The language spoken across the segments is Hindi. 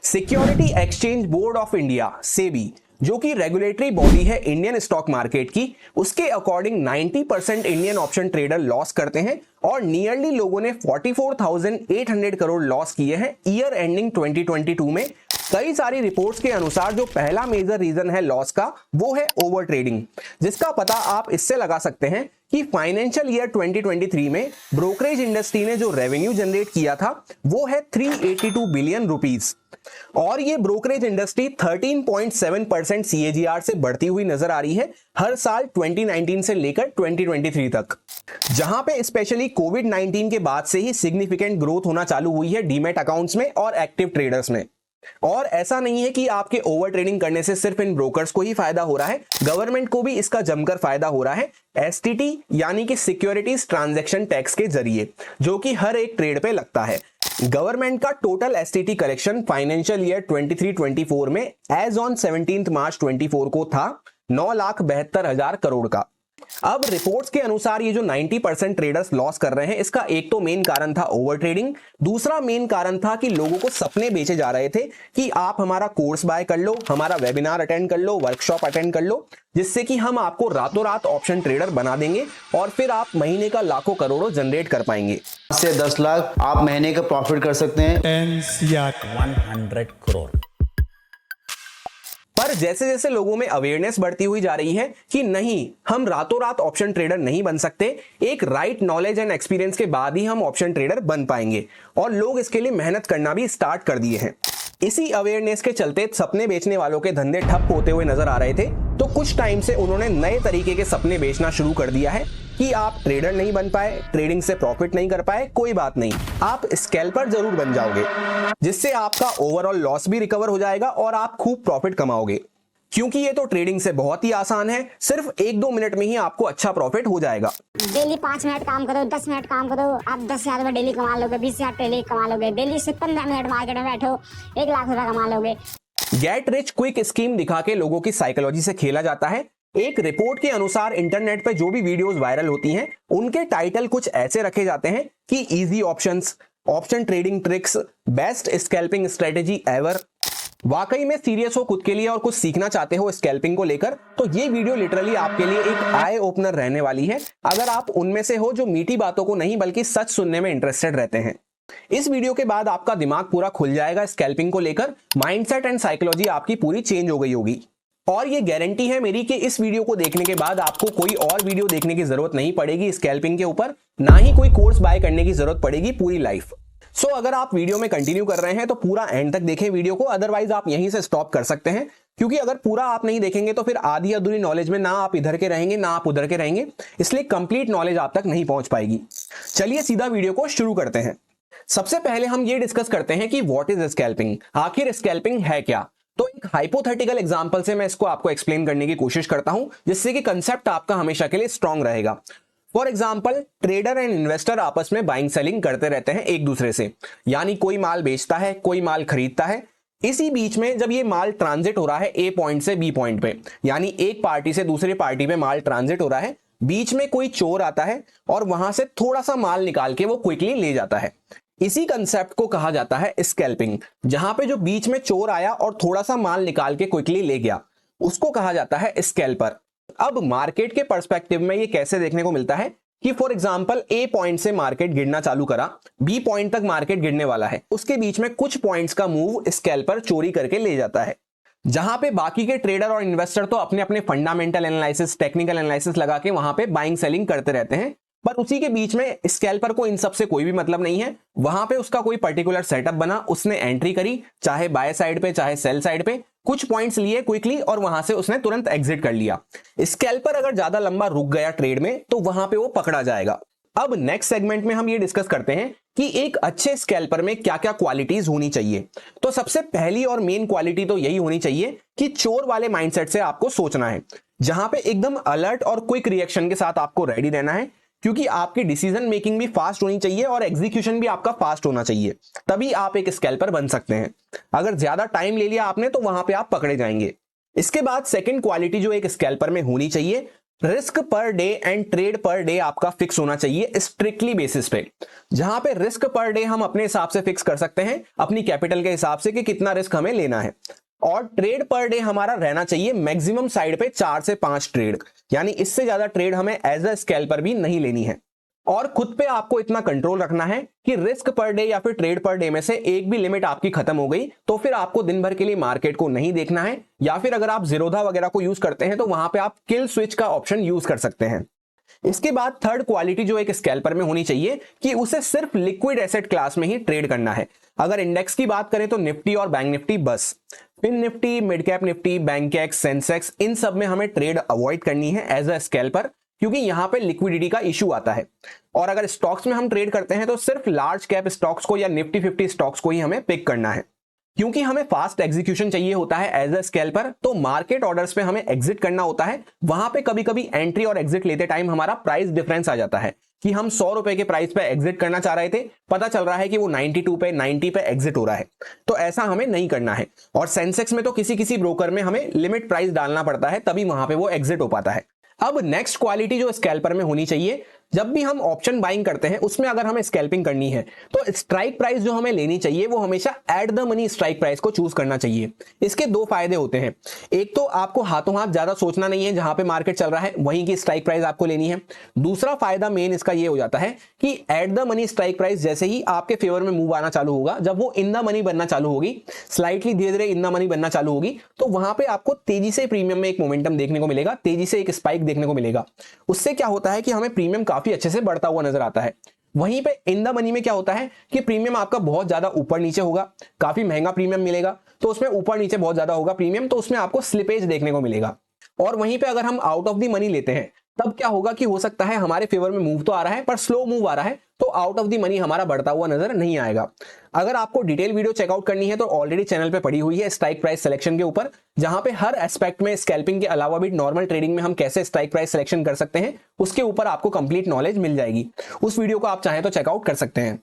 Security exchange board of India SEBI, जो कि रेगुलेटरी बॉडी है इंडियन स्टॉक मार्केट की, उसके according 90% Indian option trader loss करते हैं और नियरली लोगों ने 44,800 करोड़ लॉस किए हैं ईयर एंडिंग 2022 में। कई सारी रिपोर्ट्स के अनुसार जो पहला मेजर रीजन है लॉस का वो है ओवर ट्रेडिंग, जिसका पता आप इससे लगा सकते हैं कि फाइनेंशियल ईयर 2023 में ब्रोकरेज इंडस्ट्री ने जो रेवेन्यू जनरेट किया था वो है 382 बिलियन रुपीस और ये ब्रोकरेज इंडस्ट्री 13.7% CAGR से बढ़ती हुई नजर आ रही है हर साल 2019 से लेकर 2023 तक, जहां पे स्पेशली कोविड-19 के बाद से ही सिग्निफिकेंट ग्रोथ होना चालू हुई है डीमैट अकाउंट्स में और एक्टिव ट्रेडर्स में। और ऐसा नहीं है कि आपके ओवर ट्रेडिंग करने से सिर्फ इन ब्रोकर्स को ही फायदा हो रहा है, गवर्नमेंट को भी इसका जमकर फायदा हो रहा है STT यानी कि सिक्योरिटीज ट्रांजैक्शन टैक्स के जरिए, जो कि हर एक ट्रेड पे लगता है। गवर्नमेंट का total STT collection financial year 23-24 में एज ऑन 17 मार्च 24 को था 9,72,000 करोड़ का। अब रिपोर्ट्स के अनुसार ये जो 90% ट्रेडर्स लॉस कर रहे हैं, इसका एक तो मेन कारण था ओवर ट्रेडिंग, दूसरा मेन कारण था कि लोगों को सपने बेचे जा रहे थे कि आप हमारा कोर्स बाय कर लो, हमारा वेबिनार अटेंड कर लो, वर्कशॉप अटेंड कर लो, जिससे कि हम आपको रातों रात ऑप्शन ट्रेडर बना देंगे और फिर आप महीने का लाखों करोड़ों जनरेट कर पाएंगे। से 10 लाख आप महीने का प्रॉफिट कर सकते हैं 10 या 100 करोड़। पर जैसे जैसे लोगों में अवेयरनेस बढ़ती हुई जा रही है कि नहीं, हम रातों रात ऑप्शन ट्रेडर नहीं बन सकते, एक राइट नॉलेज एंड एक्सपीरियंस के बाद ही हम ऑप्शन ट्रेडर बन पाएंगे और लोग इसके लिए मेहनत करना भी स्टार्ट कर दिए हैं। इसी अवेयरनेस के चलते सपने बेचने वालों के धंधे ठप होते हुए नजर आ रहे थे, तो कुछ टाइम से उन्होंने नए तरीके के सपने बेचना शुरू कर दिया है कि आप ट्रेडर नहीं बन पाए, ट्रेडिंग से प्रॉफिट नहीं कर पाए, कोई बात नहीं, आप स्कैल्पर जरूर बन जाओगे, जिससे आपका ओवरऑल लॉस भी रिकवर हो जाएगा और आप खूब प्रॉफिट कमाओगे। क्योंकि ये तो ट्रेडिंग से बहुत ही आसान है, सिर्फ 1-2 मिनट में ही आपको अच्छा प्रॉफिट हो जाएगा। डेली 5 मिनट काम करो, 10 मिनट काम करो, आप 10,000 रुपए डेली कमा लोगे, 20,000 डेली कमा लोगे, डेली से 15 मिनट मार्केट में बैठो 1 लाख रुपए कमा लोगे। गेट रिच क्विक स्कीम दिखा के लोगों की साइकोलॉजी से खेला जाता है। एक रिपोर्ट के अनुसार इंटरनेट पे जो भी वीडियोस वायरल होती हैं, उनके टाइटल कुछ ऐसे रखे जाते हैं कि easy options, option trading tricks, best scalping strategy ever. वाकई में सीरियस हो खुद के लिए और कुछ सीखना चाहते हो स्कैल्पिंग को लेकर, तो ये वीडियो लिटरली आपके लिए एक आई ओपनर रहने वाली है, अगर आप उनमें से हो जो मीठी बातों को नहीं बल्कि सच सुनने में इंटरेस्टेड रहते हैं। इस वीडियो के बाद आपका दिमाग पूरा खुल जाएगा स्कैल्पिंग को लेकर, माइंडसेट एंड साइकोलॉजी आपकी पूरी चेंज हो गई होगी। और ये गारंटी है मेरी कि इस वीडियो को देखने के बाद आपको कोई और वीडियो देखने की जरूरत नहीं पड़ेगी स्कैल्पिंग के ऊपर, ना ही कोई कोर्स बाय करने की जरूरत पड़ेगी पूरी लाइफ। सो अगर आप वीडियो में कंटिन्यू कर रहे हैं तो पूरा एंड तक देखें वीडियो को, अदरवाइज आप यहीं से स्टॉप कर सकते हैं, क्योंकि अगर पूरा आप नहीं देखेंगे तो फिर आधी अधूरी नॉलेज में ना आप इधर के रहेंगे ना आप उधर के रहेंगे, इसलिए कंप्लीट नॉलेज आप तक नहीं पहुंच पाएगी। चलिए सीधा वीडियो को शुरू करते हैं। सबसे पहले हम ये डिस्कस करते हैं कि व्हाट इज स्कैल्पिंग, आखिर स्कैल्पिंग है क्या। तो एक हाइपोथेटिकल एग्जांपल से मैं इसको आपको एक्सप्लेन करने की कोशिश करता हूं, जिससे कि कंसेप्ट आपका हमेशा के लिए स्ट्रांग रहेगा। For example, trader and investor आपस में बाइंग सेलिंग करते रहते हैं एक दूसरे से, यानी कोई माल बेचता है, कोई माल खरीदता है। इसी बीच में जब ये माल ट्रांजिट हो रहा है ए पॉइंट से बी पॉइंट पे, यानी एक पार्टी से दूसरी पार्टी पे माल ट्रांजिट हो रहा है, बीच में कोई चोर आता है और वहां से थोड़ा सा माल निकाल के वो क्विकली ले जाता है। इसी कंसेप्ट को कहा जाता है स्कैल्पिंग। जहां पे जो बीच में चोर आया और थोड़ा सा माल निकाल के क्विकली ले गया, उसको कहा जाता है स्कैल्पर। अब मार्केट के पर्सपेक्टिव में ये कैसे देखने को मिलता है कि फॉर एग्जांपल ए पॉइंट से मार्केट गिरना चालू करा, बी पॉइंट तक मार्केट गिरने वाला है, उसके बीच में कुछ पॉइंट्स का मूव स्कैल्पर चोरी करके ले जाता है। जहां पे बाकी के ट्रेडर और इन्वेस्टर तो अपने अपने फंडामेंटल एनालिसिस, टेक्निकल एनालिसिस लगा के वहां पे बाइंग सेलिंग करते रहते हैं, पर उसी के बीच में स्कैल्पर को इन सब से कोई भी मतलब नहीं है। वहां पे उसका कोई पर्टिकुलर सेटअप बना, उसने एंट्री करी, चाहे बाय साइड पे चाहे सेल साइड पे, कुछ पॉइंट्स लिए क्विकली और वहां से उसने तुरंत एग्जिट कर लिया। स्कैल्पर अगर ज्यादा लंबा रुक गया ट्रेड में तो वहां पे वो पकड़ा जाएगा। अब नेक्स्ट सेगमेंट में हम ये डिस्कस करते हैं कि एक अच्छे स्कैल्पर में क्या क्या क्वालिटीज होनी चाहिए। तो सबसे पहली और मेन क्वालिटी तो यही होनी चाहिए कि चोर वाले माइंडसेट से आपको सोचना है, जहां पे एकदम अलर्ट और क्विक रिएक्शन के साथ आपको रेडी रहना है, क्योंकि आपकी डिसीजन मेकिंग भी फास्ट होनी चाहिए और एग्जीक्यूशन भी आपका फास्ट होना चाहिए, तभी आप एक स्कैल्पर बन सकते हैं। अगर ज्यादा टाइम ले लिया आपने तो वहां पे आप पकड़े जाएंगे। इसके बाद सेकंड क्वालिटी जो एक स्कैल्पर में होनी चाहिए risk per day and trade per day आपका फिक्स होना चाहिए स्ट्रिक्टली बेसिस पे। जहां पे रिस्क पर डे हम अपने हिसाब से फिक्स कर सकते हैं अपनी कैपिटल के हिसाब से कि कितना रिस्क हमें लेना है, और ट्रेड पर डे हमारा रहना चाहिए मैक्सिमम साइड पे 4 से 5 ट्रेड, यानी इससे ज्यादा ट्रेड हमें एज अ स्कैल्पर भी नहीं लेनी है। और खुद पे आपको इतना कंट्रोल रखना है कि रिस्क पर डे या फिर ट्रेड पर डे में से एक भी लिमिट आपकी खत्म हो गई तो फिर आपको दिन भर के लिए मार्केट को नहीं देखना है, या फिर अगर आप जीरोधा वगैरह को यूज करते हैं तो वहां पे आप किल स्विच का ऑप्शन यूज कर सकते हैं। इसके बाद थर्ड क्वालिटी जो एक स्कैल्पर में होनी चाहिए कि उसे सिर्फ लिक्विड एसेट क्लास में ही ट्रेड करना है। अगर इंडेक्स की बात करें तो निफ्टी और बैंक निफ्टी बस, fin Nifty, mid cap Nifty, Bankex, Sensex, इन सब में हमें ट्रेड अवॉइड करनी है एज अ स्कैल्पर, क्योंकि यहां पे लिक्विडिटी का इशू आता है। और अगर स्टॉक्स में हम ट्रेड करते हैं तो सिर्फ लार्ज कैप स्टॉक्स को या निफ्टी 50 स्टॉक्स को ही हमें पिक करना है। क्योंकि हमें फास्ट एग्जीक्यूशन चाहिए होता है एज अ स्कैल्पर, तो मार्केट ऑर्डर्स पे हमें एग्जिट करना होता है। वहां पे कभी कभी एंट्री और एग्जिट लेते टाइम हमारा प्राइस डिफरेंस आ जाता है कि हम 100 रुपए के प्राइस पे एग्जिट करना चाह रहे थे, पता चल रहा है कि वो 92 पे 90 पे एग्जिट हो रहा है, तो ऐसा हमें नहीं करना है। और सेंसेक्स में तो किसी किसी ब्रोकर में हमें लिमिट प्राइस डालना पड़ता है तभी वहां पे वो एग्जिट हो पाता है। अब नेक्स्ट क्वालिटी जो स्कैल्पर में होनी चाहिए, जब भी हम ऑप्शन बाइंग करते हैं उसमें अगर हमें स्कैल्पिंग करनी है तो स्ट्राइक प्राइस जो हमें लेनी चाहिए वो हमेशा at the money strike price को चूज करना चाहिए। इसके दो फायदे होते हैं, एक तो आपको हाथों हाथ ज्यादा सोचना नहीं है, जहां पे मार्केट चल रहा है वहीं की स्ट्राइक प्राइस आपको लेनी है। दूसरा फायदा मेन इसका ये हो जाता है कि at the money strike price जैसे ही आपके फेवर में मूव आना चालू होगा, जब वो इन द मनी बनना चालू होगी, स्लाइटली धीरे धीरे इन द मनी बनना चालू होगी, तो वहां पे आपको तेजी से प्रीमियम में एक मोमेंटम देखने को मिलेगा, तेजी से एक स्पाइक देखने को मिलेगा। उससे क्या होता है कि हमें प्रीमियम काफी अच्छे से बढ़ता हुआ नजर आता है। वहीं पे इन द मनी में क्या होता है कि प्रीमियम आपका बहुत ज्यादा ऊपर नीचे होगा, काफी महंगा प्रीमियम मिलेगा, तो उसमें ऊपर नीचे बहुत ज्यादा होगा प्रीमियम, तो उसमें आपको स्लिपेज देखने को मिलेगा। और वहीं पे अगर हम आउट ऑफ द मनी लेते हैं तब क्या होगा कि हो सकता है हमारे फेवर में मूव तो आ रहा है पर स्लो मूव आ रहा है, तो आउट ऑफ द मनी हमारा बढ़ता हुआ नजर नहीं आएगा। अगर आपको डिटेल वीडियो चेकआउट करनी है तो ऑलरेडी चैनल पे पड़ी हुई है स्ट्राइक प्राइस सिलेक्शन के ऊपर, जहां पे हर एस्पेक्ट में स्कैल्पिंग के अलावा भी नॉर्मल ट्रेडिंग में हम कैसे स्ट्राइक प्राइस सिलेक्शन कर सकते हैं उसके ऊपर आपको कंप्लीट नॉलेज मिल जाएगी। उस वीडियो को आप चाहें तो चेकआउट कर सकते हैं।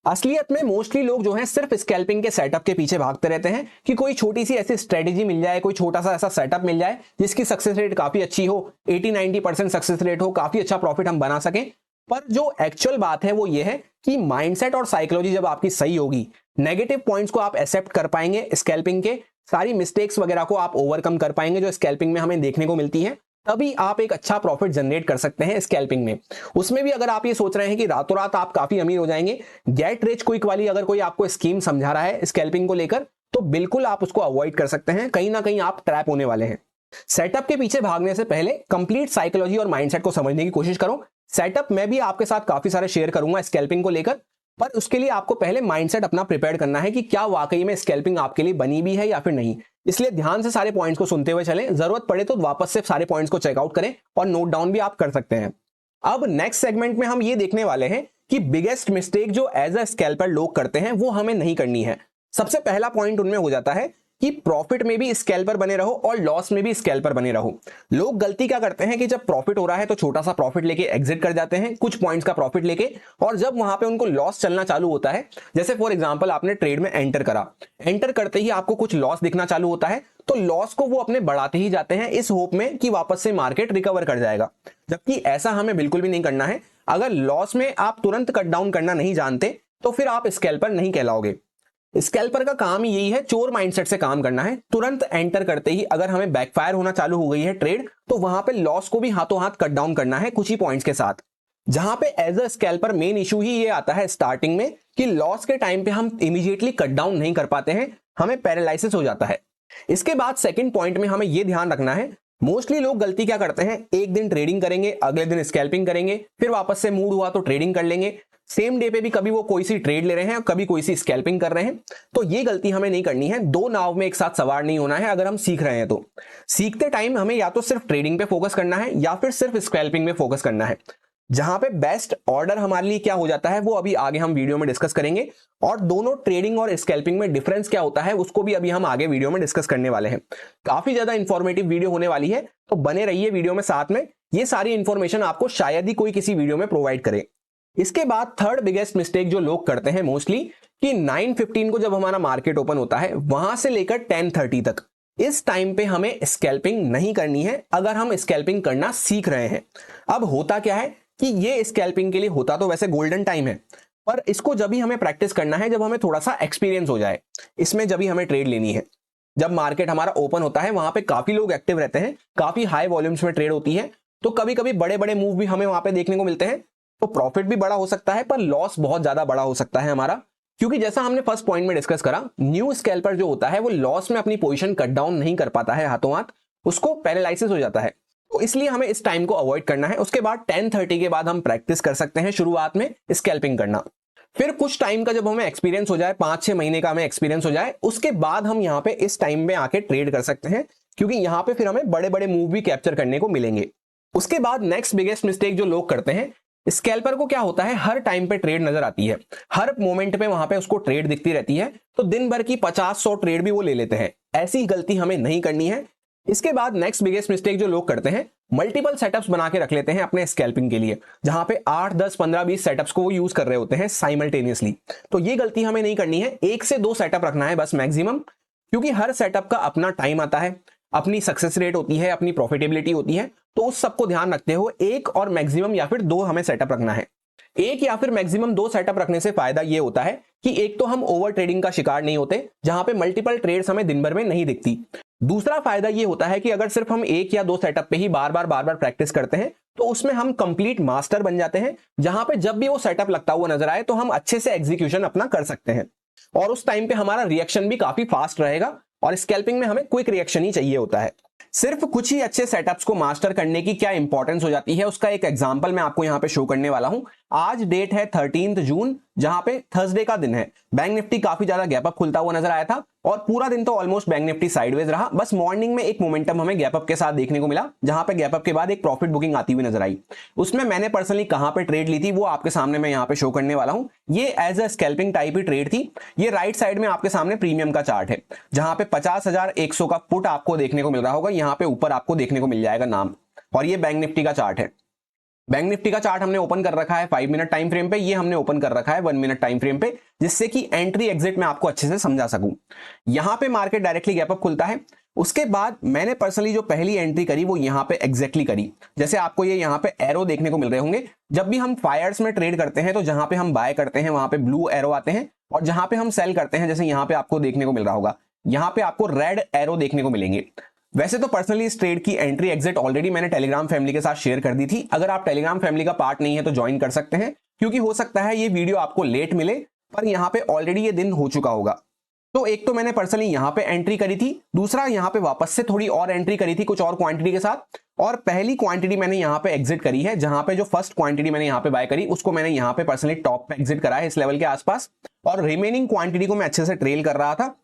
असलियत में मोस्टली लोग जो हैं सिर्फ स्कैल्पिंग के सेटअप के पीछे भागते रहते हैं कि कोई छोटी सी ऐसी स्ट्रेटेजी मिल जाए, कोई छोटा सा ऐसा सेटअप मिल जाए जिसकी सक्सेस रेट काफी अच्छी हो, 80-90% सक्सेस रेट हो, काफी अच्छा प्रॉफिट हम बना सकें। पर जो एक्चुअल बात है वो ये है कि माइंडसेट और साइकोलॉजी जब आपकी सही होगी, नेगेटिव पॉइंट्स को आप एक्सेप्ट कर पाएंगे, स्कैल्पिंग के सारी मिस्टेक्स वगैरह को आप ओवरकम कर पाएंगे जो स्कैल्पिंग में हमें देखने को मिलती है, तभी आप एक अच्छा प्रॉफिट जनरेट कर सकते हैं स्कैल्पिंग में। उसमें भी अगर आप ये सोच रहे हैं कि रातों रात आप काफी अमीर हो जाएंगे, गेट रिच क्विक वाली अगर कोई आपको स्कीम समझा रहा है स्कैल्पिंग को लेकर, तो बिल्कुल आप उसको अवॉइड कर सकते हैं, कहीं ना कहीं आप ट्रैप होने वाले हैं। सेटअप के पीछे भागने से पहले कंप्लीट साइकोलॉजी और माइंडसेट को समझने की कोशिश करो। सेटअप मैं भी आपके साथ काफी सारे शेयर करूंगा स्कैल्पिंग को लेकर, पर उसके लिए आपको पहले माइंडसेट अपना प्रिपेयर करना है कि क्या वाकई में स्कैल्पिंग आपके लिए बनी भी है या फिर नहीं। इसलिए ध्यान से सारे पॉइंट्स को सुनते हुए चलें, जरूरत पड़े तो वापस से सारे पॉइंट्स को चेकआउट करें और नोट डाउन भी आप कर सकते हैं। अब नेक्स्ट सेगमेंट में हम ये देखने वाले हैं कि बिगेस्ट मिस्टेक जो एज अ स्कैल्पर लोग करते हैं वो हमें नहीं करनी है। सबसे पहला पॉइंट उनमें हो जाता है कि प्रॉफिट में भी स्कैल्पर बने रहो और लॉस में भी स्कैल्पर बने रहो। लोग गलती क्या करते हैं कि जब प्रॉफिट हो रहा है तो छोटा सा प्रॉफिट लेके एग्जिट कर जाते हैं, कुछ पॉइंट्स का प्रॉफिट लेके, और जब वहां पे उनको लॉस चलना चालू होता है, जैसे फॉर एग्जांपल आपने ट्रेड में एंटर करा, एंटर करते ही आपको कुछ लॉस दिखना चालू होता है, तो लॉस को वो अपने बढ़ाते ही जाते हैं इस होप में कि वापस से मार्केट रिकवर कर जाएगा, जबकि ऐसा हमें बिल्कुल भी नहीं करना है। अगर लॉस में आप तुरंत कट डाउन करना नहीं जानते तो फिर आप स्कैल्पर नहीं कहलाओगे। स्कैल्पर का काम ही यही है, चोर माइंडसेट से काम करना है। तुरंत एंटर करते ही अगर हमें बैकफायर होना चालू हो गई है ट्रेड, तो वहां पे लॉस को भी हाथों हाथ कट डाउन करना है कुछ ही पॉइंट्स के साथ। जहां पे as a scalper main issue ही ये आता है स्टार्टिंग में कि लॉस के टाइम पे हम इमीडिएटली कट डाउन नहीं कर पाते हैं, हमें पैरालिसिस हो जाता है। इसके बाद सेकंड पॉइंट में हमें यह ध्यान रखना है, मोस्टली लोग गलती क्या करते हैं, एक दिन ट्रेडिंग करेंगे, अगले दिन स्कैल्पिंग करेंगे, फिर वापस से मूड हुआ तो ट्रेडिंग कर लेंगे, सेम डे पे भी कभी वो कोई सी ट्रेड ले रहे हैं, कभी कोई सी स्कैल्पिंग कर रहे हैं। तो ये गलती हमें नहीं करनी है, दो नाव में एक साथ सवार नहीं होना है। अगर हम सीख रहे हैं तो सीखते टाइम हमें या तो सिर्फ ट्रेडिंग पे फोकस करना है या फिर सिर्फ स्कैल्पिंग में फोकस करना है। जहां पे बेस्ट ऑर्डर हमारे लिए क्या हो जाता है वो अभी आगे हम वीडियो में डिस्कस करेंगे, और दोनों ट्रेडिंग और स्कैल्पिंग में डिफरेंस क्या होता है उसको भी अभी हम आगे वीडियो में डिस्कस करने वाले हैं। काफी ज्यादा इंफॉर्मेटिव वीडियो होने वाली है, तो बने रहिए वीडियो में साथ में। ये सारी इंफॉर्मेशन आपको शायद ही कोई किसी वीडियो में प्रोवाइड करे। इसके बाद थर्ड बिगेस्ट मिस्टेक जो लोग करते हैं मोस्टली कि 9:15 को जब हमारा मार्केट ओपन होता है वहां से लेकर 10:30 तक इस टाइम पे हमें स्कैल्पिंग नहीं करनी है अगर हम स्कैल्पिंग करना सीख रहे हैं। अब होता क्या है कि ये स्कैल्पिंग के लिए होता तो वैसे गोल्डन टाइम है, पर इसको जब भी हमें प्रैक्टिस करना है जब हमें थोड़ा सा एक्सपीरियंस हो जाए इसमें, जब भी हमें ट्रेड लेनी है। जब मार्केट हमारा ओपन होता है वहां पे काफी लोग एक्टिव रहते हैं, काफी हाई वॉल्यूम्स में ट्रेड होती है, तो कभी कभी बड़े बड़े मूव भी हमें वहां पे देखने को मिलते हैं। तो प्रॉफिट भी बड़ा हो सकता है पर लॉस बहुत ज्यादा बड़ा हो सकता है हमारा, क्योंकि जैसा हमने फर्स्ट पॉइंट में डिस्कस करा, न्यू स्कैल्पर जो होता है वो लॉस में अपनी पोजीशन कट डाउन नहीं कर पाता है हाथों हाथ, उसको पैरालिसिस हो जाता है। तो इसलिए हमें इस टाइम को अवॉइड करना है। उसके बाद 10:30 के बाद हम प्रैक्टिस कर सकते हैं शुरुआत में स्कैल्पिंग करना। फिर कुछ टाइम का जब हमें एक्सपीरियंस हो जाए, 5-6 महीने का हमें एक्सपीरियंस हो जाए, उसके बाद हम यहाँ पे इस टाइम में आके ट्रेड कर सकते हैं, क्योंकि यहाँ पे फिर हमें बड़े बड़े मूव भी कैप्चर करने को मिलेंगे। उसके बाद नेक्स्ट बिगेस्ट मिस्टेक जो लोग करते हैं, स्कैल्पर को क्या होता है हर टाइम पे ट्रेड नजर आती है, हर मोमेंट पे वहां पे उसको ट्रेड दिखती रहती है, तो दिन भर की 50-100 ट्रेड भी वो ले लेते हैं। ऐसी गलती हमें नहीं करनी है। इसके बाद नेक्स्ट बिगेस्ट मिस्टेक जो लोग करते हैं, मल्टीपल सेटअप्स बना के रख लेते हैं अपने स्कैल्पिंग के लिए, जहां पे 8, 10, 15, 20 सेटअप्स को वो यूज कर रहे होते हैं साइमल्टेनियसली। तो ये गलती हमें नहीं करनी है, 1 से 2 सेटअप रखना है बस मैक्सिमम, क्योंकि हर सेटअप का अपना टाइम आता है, अपनी सक्सेस रेट होती है, अपनी प्रॉफिटेबिलिटी होती है। तो उस सबको ध्यान रखते हुए 1 और मैक्सिमम या फिर 2 हमें सेटअप रखना है। 1 या फिर मैक्सिमम 2 सेटअप रखने से फायदा ये होता है कि एक तो हम ओवर ट्रेडिंग का शिकार नहीं होते, जहां पे मल्टीपल ट्रेड्स हमें दिन भर में नहीं दिखती। दूसरा फायदा ये होता है कि अगर सिर्फ हम 1 या 2 सेटअप पे ही बार बार प्रैक्टिस करते हैं, तो उसमें हम कंप्लीट मास्टर बन जाते हैं, जहां पे जब भी वो सेटअप लगता हुआ नजर आए तो हम अच्छे से एग्जीक्यूशन अपना कर सकते हैं, और उस टाइम पे हमारा रिएक्शन भी काफी फास्ट रहेगा। और स्कैल्पिंग में हमें क्विक रिएक्शन ही चाहिए होता है। सिर्फ कुछ ही अच्छे सेटअप्स को मास्टर करने की क्या इंपॉर्टेंस हो जाती है, उसका एक एग्जांपल मैं आपको यहां पे शो करने वाला हूं। आज डेट है 13 जून, जहां पे थर्सडे का दिन है। बैंक निफ्टी काफी ज्यादा गैप अप खुलता हुआ नजर आया था, और पूरा दिन तो ऑलमोस्ट बैंक निफ्टी साइडवेज रहा। बस मॉर्निंग में एक मोमेंटम हमें गैप अप के साथ देखने को मिला, जहां पे गैप अप के बाद एक प्रॉफिट बुकिंग आती हुई नजर आई। उसमें मैंने पर्सनली कहां पे ट्रेड ली थी वो आपके सामने मैं यहां पे शो करने वाला हूं। ये एज अ स्कैल्पिंग टाइप ही ट्रेड थी। ये राइट साइड में आपके सामने प्रीमियम का चार्ट है, जहां पे 50,100 का पुट आपको देखने को मिल रहा होगा, यहां पे ऊपर आपको देखने को मिल जाएगा नाम, और ये बैंक निफ्टी का चार्ट है। बैंक निफ्टी का चार्ट हमने ओपन कर रखा है 5 मिनट टाइम फ्रेम पे, ये हमने ओपन कर रखा है 1 मिनट टाइम फ्रेम पे, जिससे कि एंट्री एग्जिट में आपको अच्छे से समझा सकूं। यहां पे मार्केट डायरेक्टली गैप अप खुलता है। उसके बाद मैंने पर्सनली जो पहली एंट्री करी वो यहां पे एग्जैक्टली करी, जैसे आपको ये यहां पे एरो देखने को मिल रहे होंगे। जब भी हम फायर्स में ट्रेड करते हैं तो जहां पे हम बाय करते हैं वहां पे ब्लू एरो आते हैं, और जहां पे हम सेल करते हैं, जैसे यहां पे आपको देखने को मिल रहा होगा, यहां पे आपको रेड एरो देखने को मिलेंगे। वैसे तो पर्सनली इस ट्रेड की एंट्री एग्जिट ऑलरेडी मैंने टेलीग्राम फैमिली के साथ शेयर कर दी थी। अगर आप टेलीग्राम फैमिली का पार्ट नहीं है तो ज्वाइन कर सकते हैं, क्योंकि हो सकता है ये वीडियो आपको लेट मिले, पर यहां पे ऑलरेडी ये दिन हो चुका होगा। तो एक तो मैंने पर्सनली यहां पे एंट्री करी थी, दूसरा यहां पे वापस से थोड़ी और एंट्री करी थी कुछ और क्वांटिटी के साथ, और पहली क्वांटिटी मैंने यहां पे एग्जिट करी है, जहां पे जो फर्स्ट क्वांटिटी मैंने यहां पे बाय करी उसको मैंने यहां पे पर्सनली टॉप पे एग्जिट करा है इस लेवल के आसपास, और रिमेनिंग क्वांटिटी को मैं अच्छे से ट्रेल कर रहा था,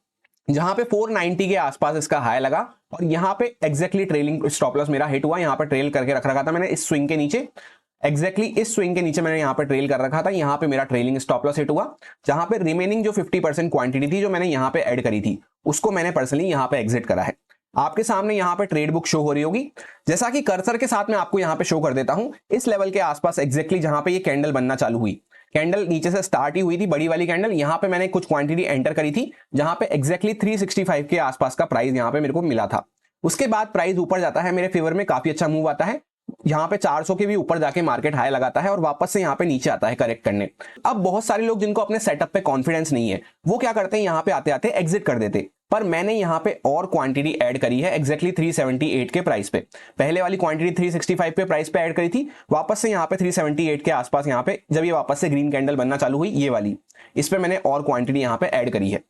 जहां पे 490 के आसपास इसका हाई लगा, और यहां पे एग्जैक्टली ट्रेलिंग स्टॉप लॉस मेरा हिट हुआ। यहां पे ट्रेल करके रख रखा था मैंने इस स्विंग के नीचे, एग्जैक्टली इस स्विंग के नीचे मैंने यहां पे ट्रेल कर रखा था। यहां पे मेरा ट्रेलिंग स्टॉप लॉस हिट हुआ, जहां पे रिमेनिंग जो 50% क्वांटिटी थी जो मैंने यहां पे ऐड करी थी, उसको मैंने पर्सनली यहां पे एग्जिट करा है। आपके सामने यहां पे ट्रेड बुक शो हो रही होगी, जैसा कि कर्सर के साथ मैं आपको यहां पे शो कर देता हूं। इस लेवल के आसपास एग्जैक्टली जहां पे ये कैंडल बनना चालू हुई, कैंडल नीचे से स्टार्ट ही हुई थी बड़ी वाली कैंडल, यहां पे मैंने कुछ क्वांटिटी एंटर करी थी, जहां पे एग्जैक्टली 365 के आसपास का प्राइस यहां पे मेरे को मिला था। उसके बाद प्राइस ऊपर जाता है मेरे फेवर में, काफी अच्छा मूव आता है, यहां पे 400 के भी ऊपर जाके मार्केट हाई लगाता है और वापस से यहां पे नीचे आता है करेक्ट करने। अब बहुत सारे लोग जिनको अपने सेटअप पे कॉन्फिडेंस नहीं है, वो क्या करते हैं, यहां पे आते आते एग्जिट कर देते, पर मैंने यहां पे और क्वांटिटी ऐड करी है एग्जैक्टली 378 के प्राइस पे। पहले वाली क्वांटिटी 365 पे प्राइस पे ऐड करी थी, वापस से यहां पे 378 के आसपास यहां पे जब ये वापस से ग्रीन कैंडल बनना चालू हुई ये वाली, इस पे मैंने और क्वांटिटी यहां पे ऐड करी है।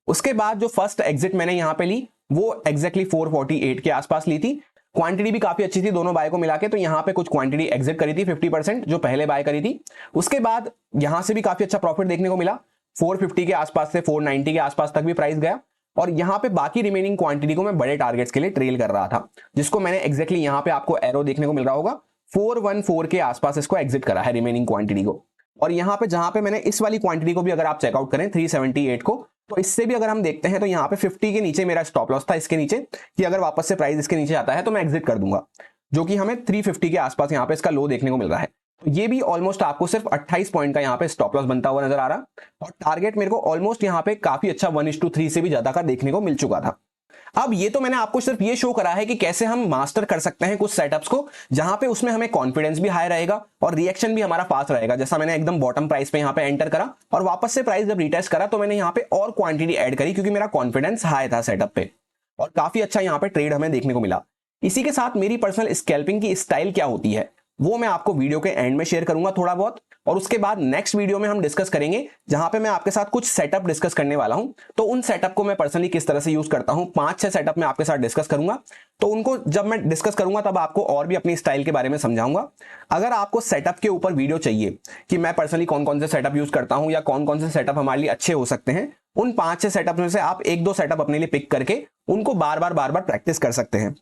उसके बाद जो फर्स्ट एग्जिट मैंने यहां पे ली वो एग्जैक्टली 448 के आसपास ली थी। क्वांटिटी भी काफी अच्छी थी दोनों बाय को मिला के, तो यहां पे कुछ क्वांटिटी एग्जिट करी थी 50% जो पहले बाय करी थी। उसके बाद यहां से भी काफी अच्छा प्रॉफिट देखने को मिला, 450 के आसपास से 490 के आसपास तक भी प्राइस गया, और यहां पे बाकी रिमेनिंग क्वांटिटी को मैं बड़े टारगेट्स के लिए ट्रेल कर रहा था, जिसको मैंने एग्जैक्टली यहां पे आपको एरो देखने को मिल रहा होगा 414 के आसपास इसको एग्जिट करा है रिमेनिंग क्वांटिटी को। और यहां पे जहां पे मैंने इस वाली क्वांटिटी को भी अगर आप चेकआउट करें 378 को, तो इससे भी अगर हम देखते हैं तो यहाँ पे 50 के नीचे मेरा स्टॉप लॉस था इसके नीचे, कि अगर वापस से प्राइस इसके नीचे आता है तो मैं एग्जिट कर दूंगा, जो कि हमें 350 के आसपास यहाँ पे इसका लो देखने को मिल रहा है। तो ये भी ऑलमोस्ट आपको सिर्फ 28 पॉइंट का यहाँ पे स्टॉप लॉस बनता हुआ नजर आ रहा, और टारगेट मेरे को ऑलमोस्ट यहाँ पे काफी अच्छा 1:3 से भी ज्यादा का देखने को मिल चुका था। अब ये तो मैंने आपको सिर्फ ये शो करा है कि कैसे हम मास्टर कर सकते हैं कुछ सेटअप्स को, जहां पे उसमें हमें कॉन्फिडेंस भी हाई रहेगा और रिएक्शन भी हमारा फास्ट रहेगा। जैसा मैंने एकदम बॉटम प्राइस पे यहाँ पे एंटर करा और वापस से प्राइस जब रिटेस्ट करा तो मैंने यहाँ पे और क्वांटिटी ऐड करी क्योंकि मेरा कॉन्फिडेंस हाई था सेटअप पे, और काफी अच्छा यहाँ पे ट्रेड हमें देखने को मिला। इसी के साथ मेरी पर्सनल स्कैल्पिंग की स्टाइल क्या होती है वो मैं आपको वीडियो के एंड में शेयर करूंगा थोड़ा बहुत, और उसके बाद नेक्स्ट वीडियो में हम डिस्कस करेंगे जहां पे मैं आपके साथ कुछ सेटअप डिस्कस करने वाला हूं। तो उन सेटअप को मैं पर्सनली किस तरह से यूज करता हूं, 5-6 सेटअप मैं आपके साथ डिस्कस करूंगा। तो उनको जब मैं डिस्कस करूंगा तब आपको और भी अपनी स्टाइल के बारे में समझाऊंगा। अगर आपको सेटअप के ऊपर वीडियो चाहिए कि मैं पर्सनली कौन कौन से सेटअप यूज करता हूं या कौन कौन से सेटअप हमारे लिए अच्छे हो सकते हैं, उन 5-6 सेटअप में से आप 1-2 सेटअप अपने लिए पिक करके उनको बार बार प्रैक्टिस कर सकते हैं।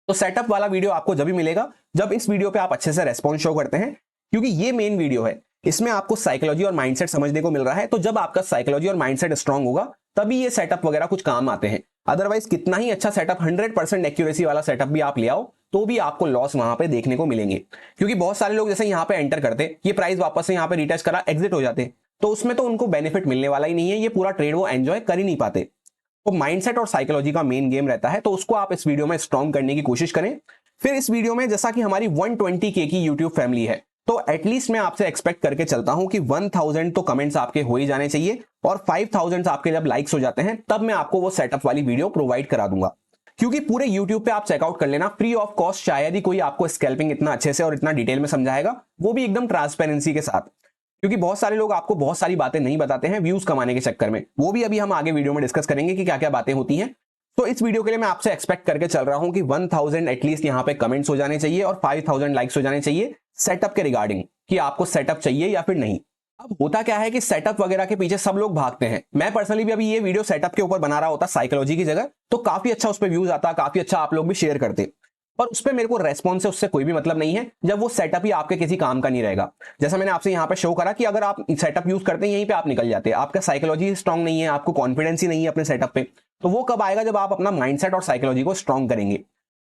तो सेटअप वाला वीडियो आपको जब भी मिलेगा जब इस वीडियो पे आप अच्छे से रेस्पॉन्स शो करते हैं, क्योंकि ये मेन वीडियो है, इसमें आपको साइकोलॉजी और माइंडसेट समझने को मिल रहा है। तो जब आपका साइकोलॉजी और माइंडसेट स्ट्रांग होगा तभी ये सेटअप वगैरह कुछ काम आते हैं। अदरवाइज कितना ही अच्छा सेटअप 100% एक्यूरेसी वाला सेटअप भी आप ले आओ तो भी आपको लॉस वहां पे देखने को मिलेंगे, क्योंकि बहुत सारे लोग जैसे यहाँ पे एंटर करते, ये प्राइस वापस से यहाँ पे रिटेस्ट करा, एग्जिट हो जाते, तो उसमें तो उनको बेनिफिट मिलने वाला ही नहीं है, ये पूरा ट्रेड वो एंजॉय कर ही नहीं पाते। तो माइंडसेट और साइकोलॉजी का मेन गेम रहता है, तो उसको आप इस वीडियो में स्ट्रांग करने की कोशिश करें। फिर इस वीडियो में जैसा कि हमारी 120K की यूट्यूब फैमिली है, तो एटलीस्ट मैं आपसे एक्सपेक्ट करके चलता हूं कि 1000 तो कमेंट्स आपके हो ही जाने चाहिए, और 5000 आपके जब लाइक्स हो जाते हैं तब मैं आपको वो सेटअप वाली वीडियो प्रोवाइड करा दूंगा। क्योंकि पूरे YouTube पे आप चेकआउट कर लेना, फ्री ऑफ कॉस्ट शायद ही कोई आपको स्कैल्पिंग इतना अच्छे से और इतना डिटेल में समझाएगा, वो भी एकदम ट्रांसपेरेंसी के साथ। क्योंकि बहुत सारे लोग आपको बहुत सारी बातें नहीं बताते हैं व्यूज कमाने के चक्कर में, वो भी अभी हम आगे वीडियो में डिस्कस करेंगे कि क्या क्या बातें होती हैं। तो इस वीडियो के लिए मैं आपसे एक्सपेक्ट करके चल रहा हूं कि 1000 एटलीस्ट यहां पे कमेंट्स हो जाने चाहिए और 5000 लाइक्स हो जाने चाहिए सेटअप के रिगार्डिंग, कि आपको सेटअप चाहिए या फिर नहीं। अब होता क्या है कि सेटअप वगैरह के पीछे सब लोग भागते हैं। मैं पर्सनली भी अभी ये वीडियो सेटअप के ऊपर बना रहा होता साइकोलॉजी की जगह, तो काफी अच्छा उस पर व्यूज आता, काफी अच्छा आप लोग भी शेयर करते, पर उस पर मेरे को रेस्पॉन्स है उससे कोई भी मतलब नहीं है जब वो सेटअप ही आपके किसी काम का नहीं रहेगा। जैसा मैंने आपसे यहाँ पे शो करा कि अगर आप सेटअप यूज करते हैं यहीं पे आप निकल जाते हैं, आपका साइकोलॉजी स्ट्रांग नहीं है, आपको कॉन्फिडेंस ही नहीं है अपने सेटअप पे, तो वो कब आएगा जब आप अपना माइंडसेट और साइकोलॉजी को स्ट्रांग करेंगे।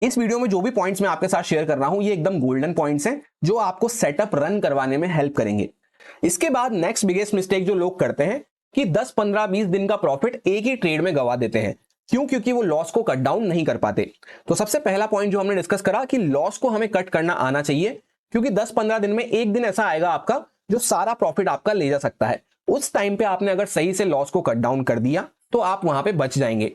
इस वीडियो में जो भी पॉइंट्स मैं आपके साथ शेयर कर रहा हूं ये एकदम गोल्डन पॉइंट्स हैं जो आपको सेटअप रन करवाने में हेल्प करेंगे। इसके बाद नेक्स्ट बिगेस्ट मिस्टेक जो लोग करते हैं कि 10, 15, 20 दिन का प्रॉफिट एक ही ट्रेड में गवा देते हैं। क्यों? क्योंकि वो लॉस को कट डाउन नहीं कर पाते। तो सबसे पहला पॉइंट जो हमने डिस्कस करा कि लॉस को हमें कट करना आना चाहिए, क्योंकि 10-15 दिन में एक दिन ऐसा आएगा आपका जो सारा प्रॉफिट आपका ले जा सकता है। उस टाइम पे आपने अगर सही से लॉस को कट डाउन कर दिया तो आप वहां पे बच जाएंगे।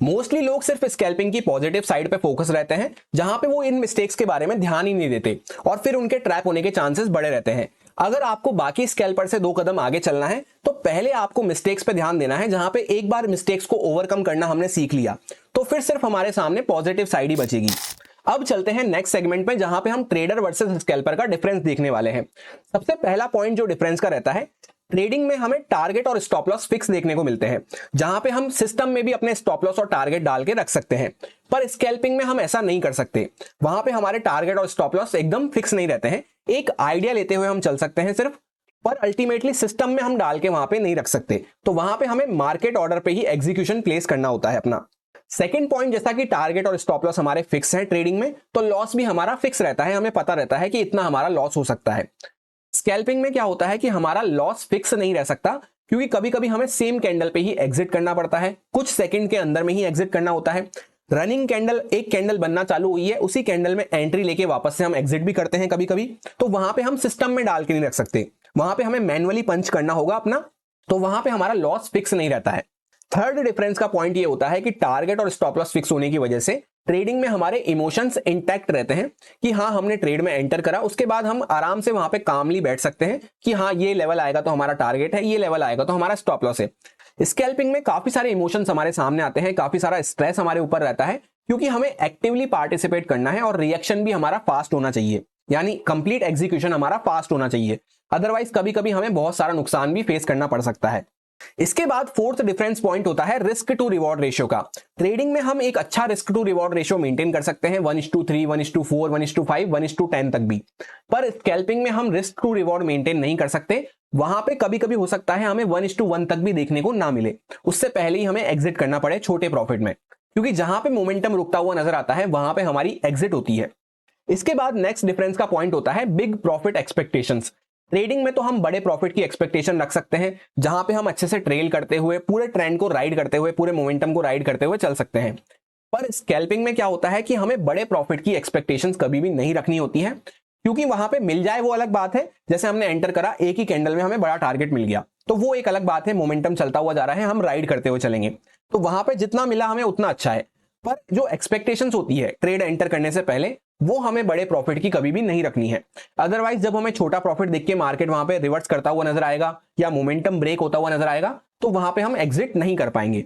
मोस्टली लोग सिर्फ स्कैल्पिंग की पॉजिटिव साइड पे फोकस रहते हैं, जहां पे वो इन मिस्टेक्स के बारे में ध्यान ही नहीं देते और फिर उनके ट्रैप होने के चांसेस बड़े रहते हैं। अगर आपको बाकी स्कैल्पर से 2 कदम आगे चलना है तो पहले आपको मिस्टेक्स पे ध्यान देना है। जहां पे एक बार मिस्टेक्स को ओवरकम करना हमने सीख लिया तो फिर सिर्फ हमारे सामने पॉजिटिव साइड ही बचेगी। अब चलते हैं नेक्स्ट सेगमेंट में जहां पे हम ट्रेडर वर्सेस स्कैल्पर का डिफरेंस देखने वाले हैं। सबसे पहला पॉइंट जो डिफरेंस का रहता है, ट्रेडिंग में हमें टारगेट और स्टॉप लॉस फिक्स देखने को मिलते हैं, जहां पे हम सिस्टम में भी अपने स्टॉप लॉस और टारगेट डाल के रख सकते हैं, पर स्कैल्पिंग में हम ऐसा नहीं कर सकते। वहां पे हमारे टारगेट और स्टॉप लॉस एकदम फिक्स नहीं रहते हैं। एक आइडिया लेते हुए हम चल सकते हैं सिर्फ, पर अल्टीमेटली सिस्टम में हम डाल के वहां पे नहीं रख सकते। तो वहां पे हमें मार्केट ऑर्डर पे ही एग्जीक्यूशन प्लेस करना होता है अपना। सेकंड पॉइंट, जैसा कि टारगेट और स्टॉप लॉस हमारे फिक्स है ट्रेडिंग में, तो लॉस भी हमारा फिक्स रहता है, हमें पता रहता है कि इतना हमारा लॉस हो सकता है। स्कैल्पिंग में क्या होता है कि हमारा लॉस फिक्स नहीं रह सकता, क्योंकि कभी कभी हमें सेम कैंडल पे ही एग्जिट करना पड़ता है, कुछ सेकंड के अंदर में ही एग्जिट करना होता है। रनिंग कैंडल, एक कैंडल बनना चालू हुई है, उसी कैंडल में एंट्री लेके वापस से हम एग्जिट भी करते हैं कभी कभी, तो वहां पे हम सिस्टम में डाल के नहीं रख सकते, वहां पे हमें मैनुअली पंच करना होगा अपना, तो वहां पे हमारा लॉस फिक्स नहीं रहता है। थर्ड डिफरेंस का पॉइंट ये होता है कि टारगेट और स्टॉप लॉस फिक्स होने की वजह से ट्रेडिंग में हमारे इमोशंस इंटैक्ट रहते हैं कि हाँ हमने ट्रेड में एंटर करा, उसके बाद हम आराम से वहां पे कामली बैठ सकते हैं कि हाँ ये लेवल आएगा तो हमारा टारगेट है, ये लेवल आएगा तो हमारा स्टॉप लॉस है। स्कैल्पिंग में काफी सारे इमोशंस हमारे सामने आते हैं, काफी सारा स्ट्रेस हमारे ऊपर रहता है, क्योंकि हमें एक्टिवली पार्टिसिपेट करना है और रिएक्शन भी हमारा फास्ट होना चाहिए, यानी कंप्लीट एग्जीक्यूशन हमारा फास्ट होना चाहिए। अदरवाइज कभी कभी हमें बहुत सारा नुकसान भी फेस करना पड़ सकता है। इसके बाद फोर्थ डिफरेंस पॉइंट होता है रिस्क टू रिवॉर्ड रेशियो का। ट्रेडिंग में हम एक अच्छा risk to reward ratio maintain कर सकते हैं 1:3, 1:4, 1:5, 1:10 तक भी, पर स्कैल्पिंग में हम रिस्क टू रिवॉर्ड मेंटेन नहीं कर सकते। वहां पे कभी कभी हो सकता है हमें 1:1 तक भी देखने को ना मिले, उससे पहले ही हमें एग्जिट करना पड़े छोटे प्रॉफिट में, क्योंकि जहां पे मोमेंटम रुकता हुआ नजर आता है वहां पे हमारी एग्जिट होती है। इसके बाद नेक्स्ट डिफरेंस का पॉइंट होता है बिग प्रॉफिट एक्सपेक्टेशंस। ट्रेडिंग में तो हम बड़े प्रॉफिट की एक्सपेक्टेशन रख सकते हैं, जहां पे हम अच्छे से ट्रेल करते हुए, पूरे ट्रेंड को राइड करते हुए, पूरे मोमेंटम को राइड करते हुए चल सकते हैं। पर स्कैल्पिंग में क्या होता है कि हमें बड़े प्रॉफिट की एक्सपेक्टेशंस कभी भी नहीं रखनी होती है, क्योंकि वहां पे मिल जाए वो अलग बात है। जैसे हमने एंटर करा, एक ही कैंडल में हमें बड़ा टारगेट मिल गया, तो वो एक अलग बात है, मोमेंटम चलता हुआ जा रहा है, हम राइड करते हुए चलेंगे, तो वहां पे जितना मिला हमें उतना अच्छा है। पर जो एक्सपेक्टेशंस होती है ट्रेड एंटर करने से पहले, वो हमें बड़े प्रॉफिट की कभी भी नहीं रखनी है। अदरवाइज जब हमें छोटा प्रॉफिट देख के मार्केट वहां पे रिवर्स करता हुआ नजर आएगा या मोमेंटम ब्रेक होता हुआ नजर आएगा, तो वहां पे हम एग्जिट नहीं कर पाएंगे।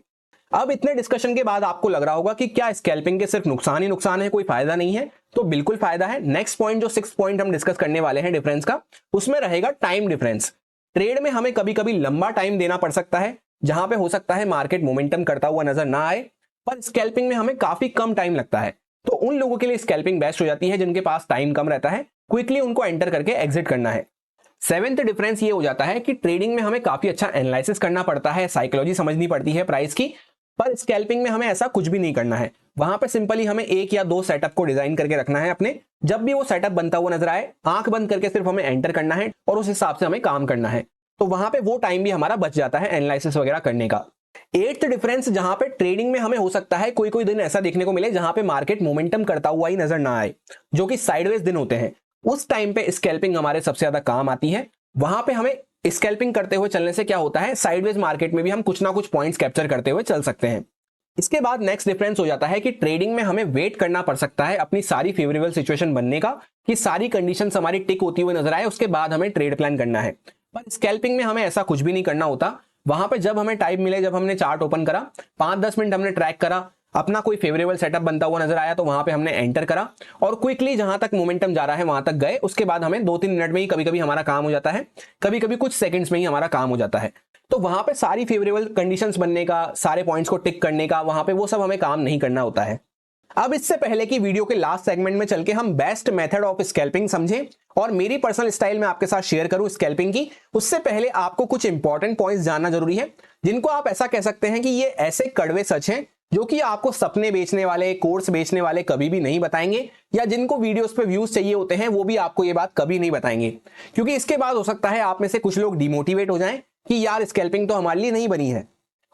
अब इतने डिस्कशन के बाद आपको लग रहा होगा कि क्या स्कैल्पिंग के सिर्फ नुकसान ही नुकसान है, कोई फायदा नहीं है? तो बिल्कुल फायदा है। नेक्स्ट पॉइंट जो 6th पॉइंट हम डिस्कस करने वाले हैं डिफरेंस का, उसमें रहेगा टाइम डिफरेंस। ट्रेड में हमें कभी कभी लंबा टाइम देना पड़ सकता है, जहां पे हो सकता है मार्केट मोमेंटम करता हुआ नजर ना आए, पर स्कैल्पिंग में हमें काफी कम टाइम लगता है। तो उन लोगों के लिए स्कैल्पिंग बेस्ट हो जाती है जिनके पास टाइम कम रहता है, क्विकली उनको एंटर करके एग्जिट करना है। 7th डिफरेंस ये हो जाता है कि ट्रेडिंग में हमें काफी अच्छा एनालिसिस करना पड़ता है, साइकोलॉजी समझनी पड़ती है प्राइस की, पर स्कैल्पिंग में हमें ऐसा कुछ भी नहीं करना है। वहां पे सिंपली हमें एक या दो सेटअप को डिजाइन करके रखना है अपने, जब भी वो सेटअप बनता हुआ नजर आए, आंख बंद करके सिर्फ हमें एंटर करना है और उस हिसाब से हमें काम करना है। तो वहां पे वो टाइम भी हमारा बच जाता है एनालिसिस वगैरह करने का। 8th डिफरेंस, जहां पे ट्रेडिंग में हमें हो सकता है कोई कोई दिन ऐसा देखने को मिले जहां पे मार्केट मोमेंटम करता हुआ ही नजर ना आए, जो कि साइडवेज दिन होते हैं, उस टाइम पे स्कैल्पिंग हमारे सबसे ज्यादा काम आती है। वहां पे हमें स्कैल्पिंग करते हुए चलने से क्या होता है, साइडवेज मार्केट में भी हम कुछ ना कुछ पॉइंट्स कैप्चर करते हुए चल सकते हैं। इसके बाद नेक्स्ट डिफरेंस हो जाता है कि ट्रेडिंग में हमें वेट करना पड़ सकता है अपनी सारी फेवरेबल सिचुएशन बनने का, कि सारी कंडीशंस हमारी टिक होती हुई नजर आए, उसके बाद हमें ट्रेड प्लान करना है। पर स्कैल्पिंग में हमें ऐसा कुछ भी नहीं करना होता। वहां पे जब हमें टाइम मिले, जब हमने चार्ट ओपन करा, 5-10 मिनट हमने ट्रैक करा, अपना कोई फेवरेबल सेटअप बनता हुआ नजर आया, तो वहां पे हमने एंटर करा और क्विकली जहां तक मोमेंटम जा रहा है वहां तक गए। उसके बाद हमें 2-3 मिनट में ही कभी कभी हमारा काम हो जाता है, कभी कभी कुछ सेकंड्स में ही हमारा काम हो जाता है। तो वहां पे सारी फेवरेबल कंडीशंस बनने का, सारे पॉइंट्स को टिक करने का, वहां पे वो सब हमें काम नहीं करना होता है। अब इससे पहले कि वीडियो के लास्ट सेगमेंट में चल के हम बेस्ट मेथड ऑफ स्कैल्पिंग समझें और मेरी पर्सनल स्टाइल में आपके साथ शेयर करूं स्कैल्पिंग की, उससे पहले आपको कुछ इंपॉर्टेंट पॉइंट्स जानना जरूरी है, जिनको आप ऐसा कह सकते हैं कि ये ऐसे कड़वे सच हैं जो कि आपको सपने बेचने वाले, कोर्स बेचने वाले कभी भी नहीं बताएंगे, या जिनको वीडियोस पे व्यूज चाहिए होते हैं वो भी आपको ये बात कभी नहीं बताएंगे। क्योंकि इसके बाद हो सकता है आप में से कुछ लोग डिमोटिवेट हो जाएं कि यार स्कैल्पिंग तो हमारे लिए नहीं बनी है।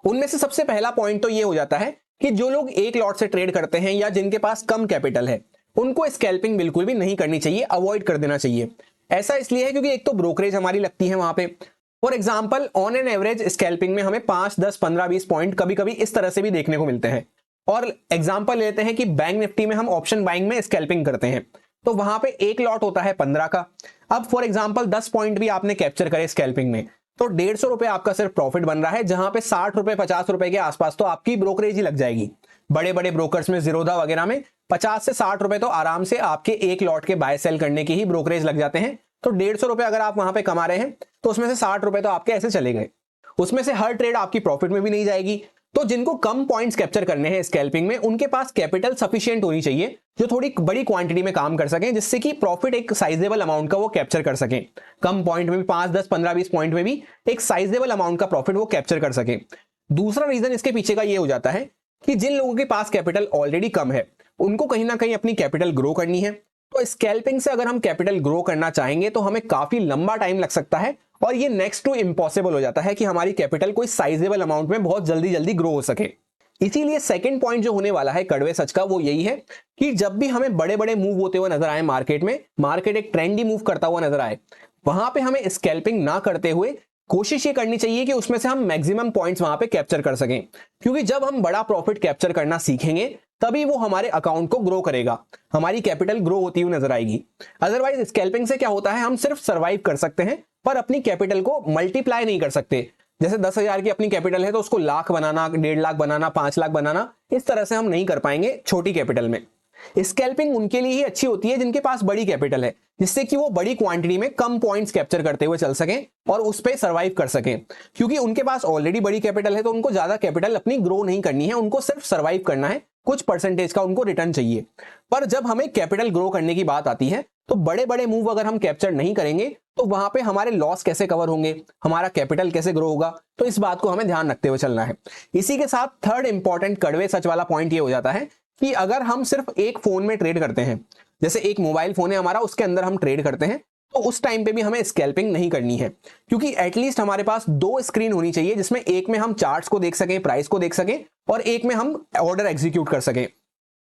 उनमें से सबसे पहला पॉइंट तो ये हो जाता है कि जो लोग एक लॉट से ट्रेड करते हैं या जिनके पास कम कैपिटल है, उनको स्कैल्पिंग बिल्कुल भी नहीं करनी चाहिए, अवॉइड कर देना चाहिए। ऐसा इसलिए है क्योंकि एक तो ब्रोकरेज हमारी लगती है वहां पे। For example, on an average scalping में हमें 5, 10, 15, 20 पॉइंट कभी कभी इस तरह से भी देखने को मिलते हैं। और एग्जाम्पल लेते हैं कि बैंक निफ्टी में हम ऑप्शन बाइंग में स्कैल्पिंग करते हैं, तो वहां पे एक लॉट होता है 15 का। अब फॉर एग्जाम्पल 10 पॉइंट भी आपने कैप्चर करे स्कैल्पिंग में, तो 150 रुपए आपका सिर्फ प्रॉफिट बन रहा है, जहां पे 60 रुपए 50 रुपए के आसपास तो आपकी ब्रोकरेज ही लग जाएगी। बड़े बड़े ब्रोकर्स में, जीरोधा वगैरह में 50 से 60 रुपए तो आराम से आपके एक लॉट के बाय सेल करने के ही ब्रोकरेज लग जाते हैं। तो 150 रुपए अगर आप वहां पे कमा रहे हैं, तो उसमें से 60 रुपए तो आपके ऐसे चले गए, उसमें से हर ट्रेड आपकी प्रॉफिट में भी नहीं जाएगी। तो जिनको कम पॉइंट्स कैप्चर करने हैं स्कैल्पिंग में, उनके पास कैपिटल सफिशिएंट होनी चाहिए, जो थोड़ी बड़ी क्वांटिटी में काम कर सकें, जिससे कि प्रॉफिट एक साइजेबल अमाउंट का वो कैप्चर कर सकें। कम पॉइंट में भी 5, 10, 15, 20 पॉइंट में भी एक साइजेबल अमाउंट का प्रॉफिट वो कैप्चर कर सकें। दूसरा रीजन इसके पीछे का ये हो जाता है कि जिन लोगों के पास कैपिटल ऑलरेडी कम है, उनको कहीं ना कहीं अपनी कैपिटल ग्रो करनी है। तो स्कैल्पिंग से अगर हम कैपिटल ग्रो करना चाहेंगे तो हमें काफी लंबा टाइम लग सकता है, और ये नेक्स्ट टू इम्पॉसिबल हो जाता है कि हमारी कैपिटल कोई साइजेबल अमाउंट में बहुत जल्दी जल्दी ग्रो हो सके। इसीलिए सेकंड पॉइंट जो होने वाला है कड़वे सच का, वो यही है कि जब भी हमें बड़े बड़े मूव होते हुए नजर आए मार्केट में, मार्केट एक ट्रेंडी मूव करता हुआ नजर आए, वहां पे हमें स्कैल्पिंग ना करते हुए कोशिश ये करनी चाहिए कि उसमें से हम मैक्सिमम पॉइंट्स वहां पे कैप्चर कर सकें। क्योंकि जब हम बड़ा प्रॉफिट कैप्चर करना सीखेंगे, तभी वो हमारे अकाउंट को ग्रो करेगा, हमारी कैपिटल ग्रो होती हुई नजर आएगी। अदरवाइज स्कैल्पिंग से क्या होता है, हम सिर्फ सर्वाइव कर सकते हैं, पर अपनी कैपिटल को मल्टीप्लाई नहीं कर सकते। जैसे 10,000 की अपनी कैपिटल है, तो उसको लाख बनाना, 1.5 लाख बनाना, 5 लाख बनाना, इस तरह से हम नहीं कर पाएंगे छोटी कैपिटल में। स्कैल्पिंग उनके लिए ही अच्छी होती है जिनके पास बड़ी कैपिटल है, जिससे कि वो बड़ी क्वांटिटी में कम पॉइंट्स कैप्चर करते हुए चल सकें और उस पर सर्वाइव कर सकें। क्योंकि उनके पास ऑलरेडी बड़ी कैपिटल है, तो उनको ज्यादा कैपिटल अपनी ग्रो नहीं करनी है, उनको सिर्फ सर्वाइव करना है, कुछ परसेंटेज का उनको रिटर्न चाहिए। पर जब हमें कैपिटल ग्रो करने की बात आती है, तो बड़े बड़े मूव अगर हम कैप्चर नहीं करेंगे, तो वहां पे हमारे लॉस कैसे कवर होंगे, हमारा कैपिटल कैसे ग्रो होगा, तो इस बात को हमें ध्यान रखते हुए चलना है। इसी के साथ थर्ड इंपॉर्टेंट कड़वे सच वाला पॉइंट ये हो जाता है कि अगर हम सिर्फ एक फोन में ट्रेड करते हैं, जैसे एक मोबाइल फोन है हमारा, उसके अंदर हम ट्रेड करते हैं, तो उस टाइम पे भी हमें स्कैल्पिंग नहीं करनी है। क्योंकि एटलीस्ट हमारे पास 2 स्क्रीन होनी चाहिए, जिसमें एक में हम चार्ट्स को देख सकें, प्राइस को देख सकें, और एक में हम ऑर्डर एग्जीक्यूट कर सकें।